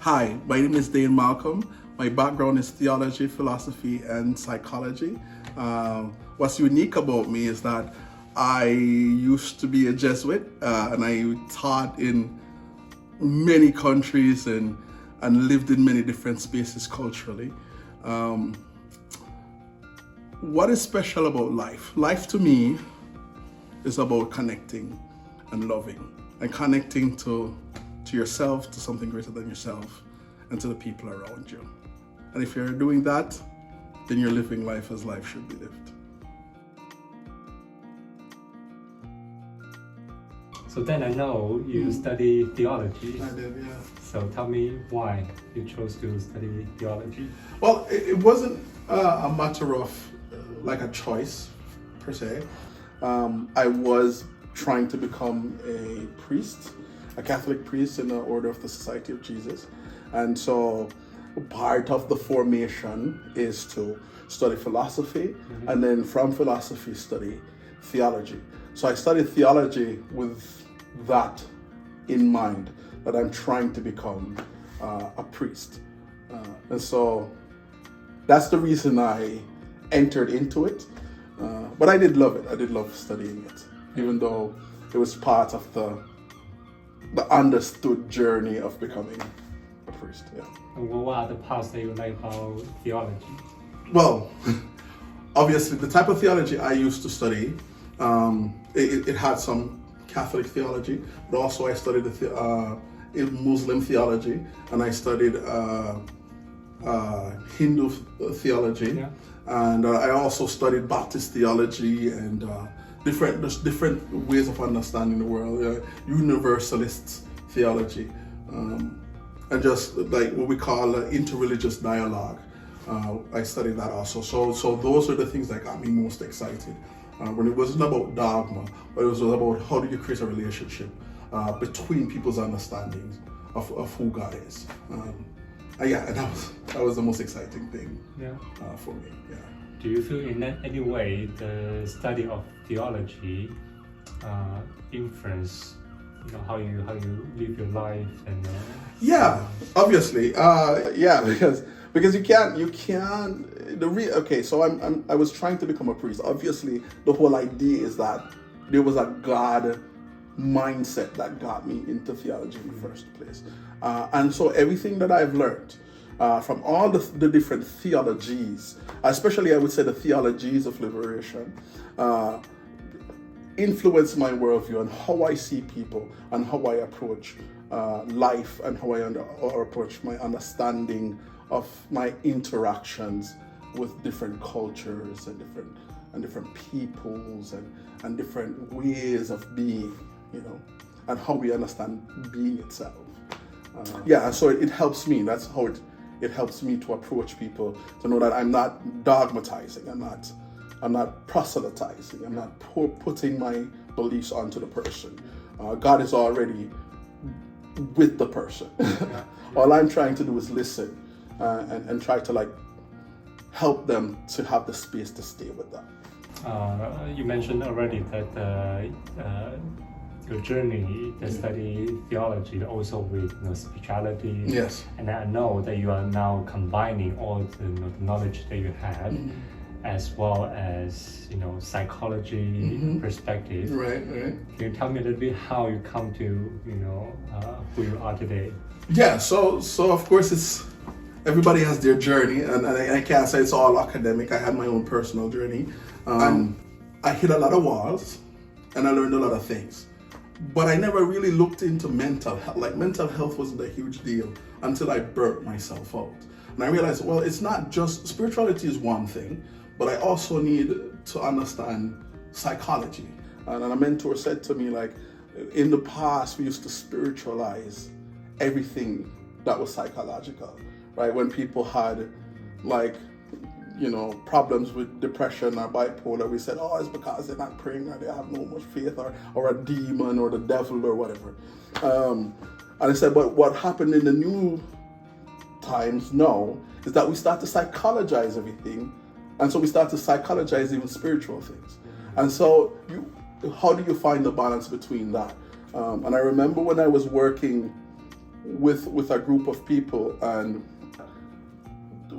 Hi, my name is Dayne Malcolm. My background is theology, philosophy, and psychology. What's unique about me is that I used to be a Jesuit and I taught in many countries and lived in many different spaces culturally. What is special about life? Life to me is about connecting and loving and connecting to yourself, to something greater than yourself, and to the people around you. And if you're doing that, then you're living life as life should be lived. So then I know you study theology. I did, yeah. So tell me why you chose to study theology. Well, it wasn't a matter of like a choice per se. I was trying to become a priest, a Catholic priest in the Order of the Society of Jesus. And so part of the formation is to study philosophy, and then from philosophy study theology. So I studied theology with that in mind, that I'm trying to become a priest. And so that's the reason I entered into it. But I did love it. I did love studying it, even though it was part of the understood journey of becoming a priest. Yeah. And what are the parts that you like about theology? Well, obviously, the type of theology I used to study, it had some Catholic theology, but also I studied Muslim theology, and I studied Hindu theology, Yeah. and I also studied Baptist theology and different ways of understanding the world, universalist theology, and just like what we call interreligious dialogue. I studied that also. So those are the things that got me most excited. When it wasn't about dogma, but it was about how do you create a relationship between people's understandings of who God is. And that was the most exciting thing for me. Yeah. Do you feel in any way the study of theology influence how you live your life and yeah, obviously, because you can't okay, so I was trying to become a priest. Obviously the whole idea is that there was a God mindset that got me into theology in the first place, and so everything that I've learned from all the different theologies, especially I would say the theologies of liberation, influence my worldview and how I see people and how I approach life and how I approach my understanding of my interactions with different cultures and different peoples and different ways of being, and how we understand being itself. So it helps me. That's how it helps me to approach people, to know that I'm not dogmatizing, I'm not proselytizing, I'm not putting my beliefs onto the person. God is already with the person. All I'm trying to do is listen and try to help them to have the space to stay with that. You mentioned already that your journey to study theology also with spirituality. Yes. And I know that you are now combining all the knowledge that you have, as well as psychology perspective. Right. Can you tell me a little bit how you come to who you are today? Yeah. So of course everybody has their journey, and I can't say it's all academic. I had my own personal journey. I hit a lot of walls, and I learned a lot of things. But I never really looked into mental health. Mental health wasn't a huge deal until I burnt myself out. And I realized, well, it's not just, spirituality is one thing, but I also need to understand psychology. And a mentor said to me, in the past, we used to spiritualize everything that was psychological, right? When people had problems with depression or bipolar, we said, oh, it's because they're not praying or they have no much faith or a demon or the devil or whatever. And I said, but what happened in the new times now is that we start to psychologize everything. And so we start to psychologize even spiritual things. And so how do you find the balance between that? And I remember when I was working with a group of people, and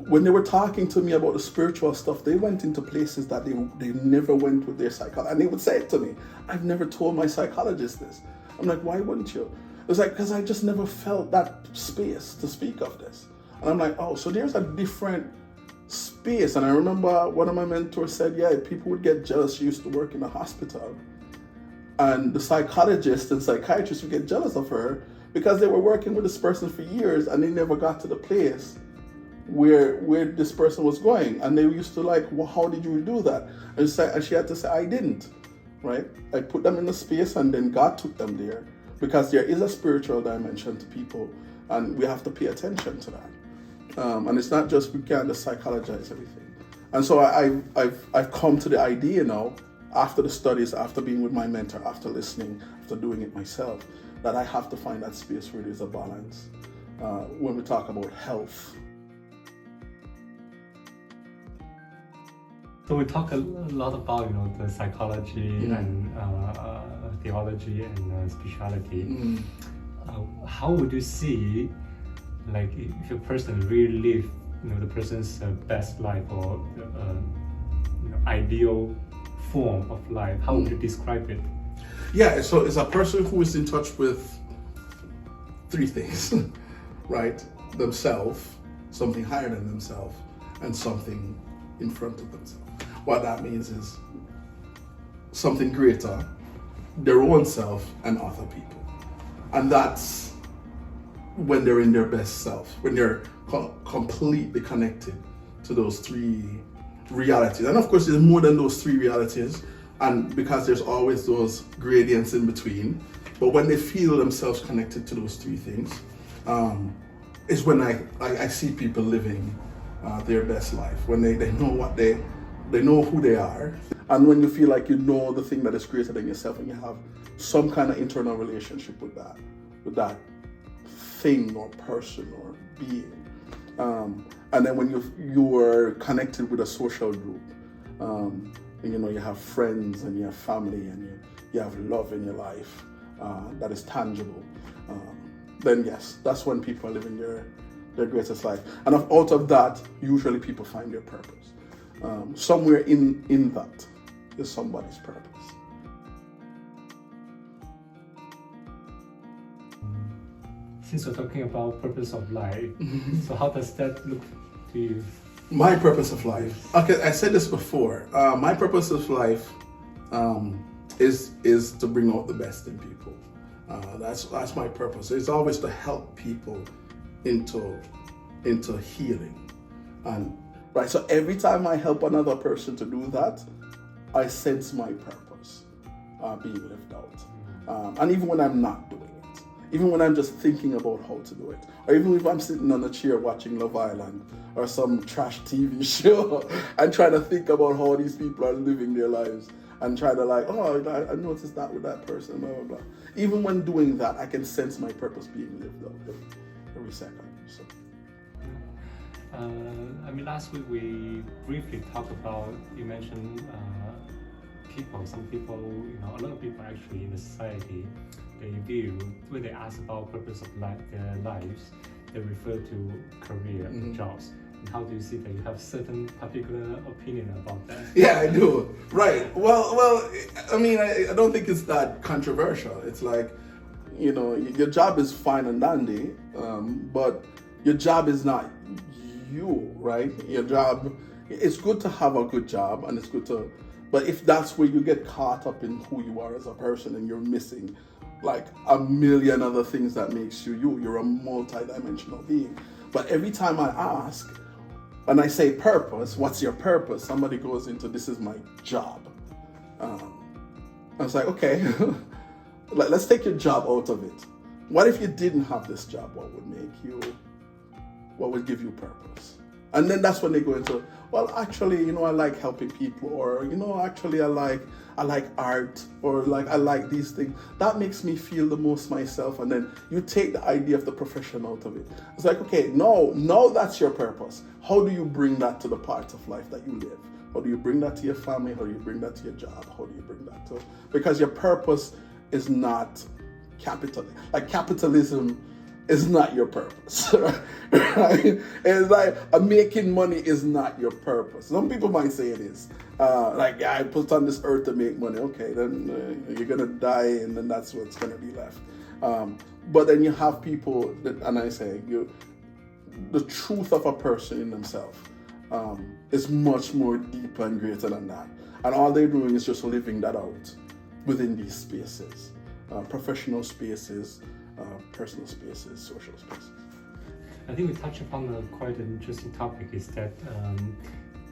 when they were talking to me about the spiritual stuff, they went into places that they never went with their psychologist. And they would say it to me, I've never told my psychologist this. I'm like, why wouldn't you? It's like, because I just never felt that space to speak of this. And I'm like, oh, so there's a different space. And I remember one of my mentors said, yeah, people would get jealous. She used to work in a hospital. And the psychologists and psychiatrists would get jealous of her because they were working with this person for years and they never got to the place where this person was going. And they used to like, well, how did you do that? And she had to say, I didn't, right? I put them in the space and then God took them there, because there is a spiritual dimension to people and we have to pay attention to that. And it's not just, we can't just psychologize everything. And so I've come to the idea now, after the studies, after being with my mentor, after listening, after doing it myself, that I have to find that space where there's a balance when we talk about health. So we talk a lot about the psychology and theology and spirituality. How would you see, like, if a person really live the person's best life or ideal form of life? How would you describe it? Yeah, so it's a person who is in touch with three things, right? Themselves, something higher than themselves, and something in front of themselves. What that means is something greater, their own self, and other people. And that's when they're in their best self, when they're completely connected to those three realities. And of course, there's more than those three realities, and because there's always those gradients in between. But when they feel themselves connected to those three things, is when I see people living their best life, when they know they know who they are, and when you feel like you know the thing that is greater than yourself, and you have some kind of internal relationship with that thing or person or being. And then when you are connected with a social group, and you have friends and you have family and you have love in your life that is tangible, then yes, that's when people are living their greatest life. And out of that, usually people find their purpose. Somewhere in that is somebody's purpose. Since we're talking about purpose of life, so how does that look to you? My purpose of life. Okay, I said this before. My purpose of life is to bring out the best in people. That's my purpose. It's always to help people into healing. And right, so every time I help another person to do that, I sense my purpose being lived out. And even when I'm not doing it, even when I'm just thinking about how to do it, or even if I'm sitting on a chair watching Love Island or some trash TV show and trying to think about how these people are living their lives and trying to like, oh, I noticed that with that person, blah, blah, blah. Even when doing that, I can sense my purpose being lived out every second. So. Last week we briefly talked about, you mentioned people, some people, a lot of people actually in the society, they view, when they ask about purpose of their lives, they refer to career, jobs. And how do you see that? You have certain particular opinion about that? Yeah, I do. Right. Well, I don't think it's that controversial. It's like, your job is fine and dandy, but your job is not you, right? Your job, it's good to have a good job, and it's good to, but if that's where you get caught up in who you are as a person and you're missing like a million other things that makes you're a multi-dimensional being. But every time I ask, when I say purpose, what's your purpose? Somebody goes into, this is my job. I was like, okay, let's take your job out of it. What if you didn't have this job? What would give you purpose? And then that's when they go into, well, actually, I like helping people, or, actually I like art, or like I like these things. That makes me feel the most myself. And then you take the idea of the profession out of it. It's like, okay, no, that's your purpose. How do you bring that to the part of life that you live? How do you bring that to your family? How do you bring that to your job? How do you bring that to, because your purpose is not capital. Like capitalism is not your purpose, right? It's like making money is not your purpose. Some people might say it is. Like, yeah, I put on this earth to make money. Okay, then you're gonna die, and then that's what's gonna be left. But then you have people that, and I say, the truth of a person in themselves is much more deeper and greater than that. And all they're doing is just living that out within these spaces, professional spaces, personal spaces, social spaces. I think we touched upon a quite an interesting topic, is that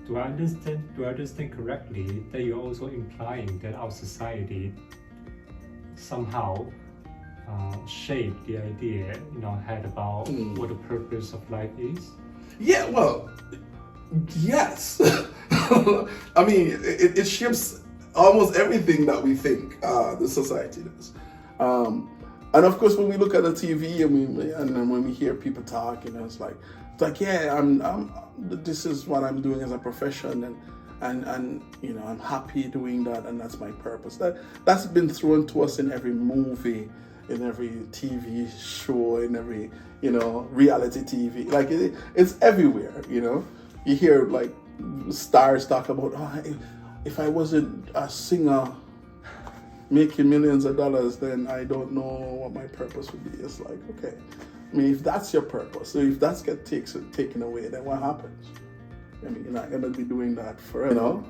do I understand correctly that you're also implying that our society somehow shape the idea in our head about what the purpose of life is? Yeah, well, yes. I mean, it shapes almost everything that we think the society does. And of course, when we look at the TV and when we hear people talk, it's like yeah, I'm this is what I'm doing as a profession, and I'm happy doing that, and that's my purpose. That's been thrown to us in every movie, in every TV show, in every reality TV. Like it's everywhere. You hear like stars talk about, if I wasn't a singer making millions of dollars, then I don't know what my purpose would be. It's like, okay, I mean, if that's your purpose, so if that gets taken away, then what happens? I mean, you're not going to be doing that forever.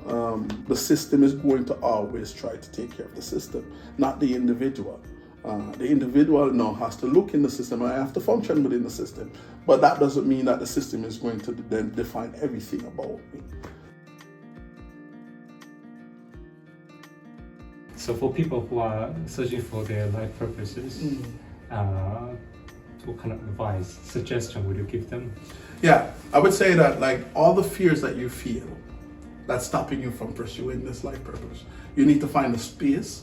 The system is going to always try to take care of the system, not the individual. The individual now has to look in the system and I have to function within the system. But that doesn't mean that the system is going to then define everything about me. So for people who are searching for their life purposes, what kind of advice, suggestion would you give them? Yeah, I would say that like all the fears that you feel that's stopping you from pursuing this life purpose, you need to find a space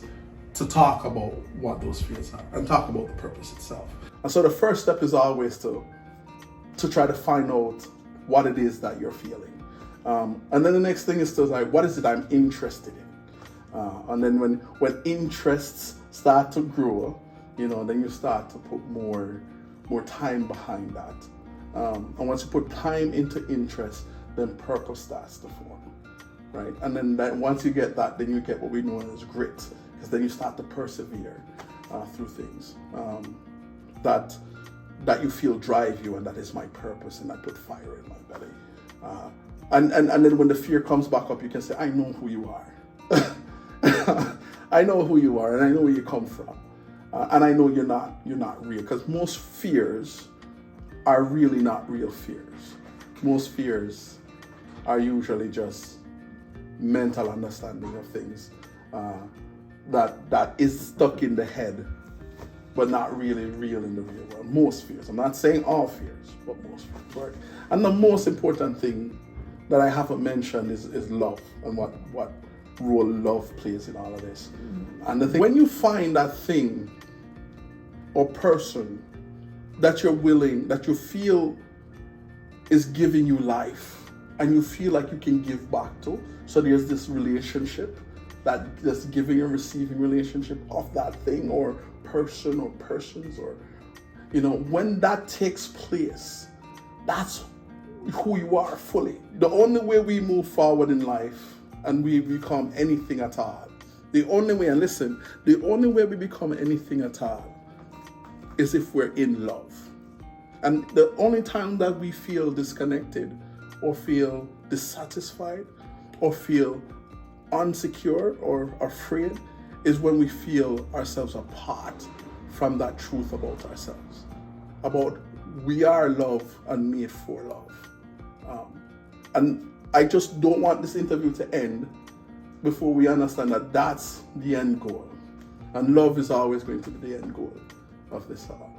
to talk about what those fears are and talk about the purpose itself. And so the first step is always to try to find out what it is that you're feeling. And then the next thing is to like, what is it I'm interested in? And then when interests start to grow, then you start to put more time behind that. And once you put time into interest, then purpose starts to form, right? And then once you get that, then you get what we know as grit, because then you start to persevere through things that you feel drive you, and that is my purpose, and I put fire in my belly. And then when the fear comes back up, you can say, I know who you are. I know who you are, and I know where you come from, and I know you're not real, because most fears are really not real fears. Most fears are usually just mental understanding of things that is stuck in the head, but not really real in the real world. Most fears. I'm not saying all fears, but most fears. Right? And the most important thing that I haven't mentioned is love, and what role love plays in all of this. And the thing, when you find that thing or person that you're willing, that you feel is giving you life, and you feel like you can give back to, so there's this relationship, that this giving and receiving relationship of that thing or person or persons, or when that takes place, that's who you are fully. The only way we move forward in life and we become anything at all, the only way we become anything at all is if we're in love. And the only time that we feel disconnected or feel dissatisfied or feel insecure or afraid is when we feel ourselves apart from that truth about ourselves, about we are love and made for love. And I just don't want this interview to end before we understand that that's the end goal. And love is always going to be the end goal of this all.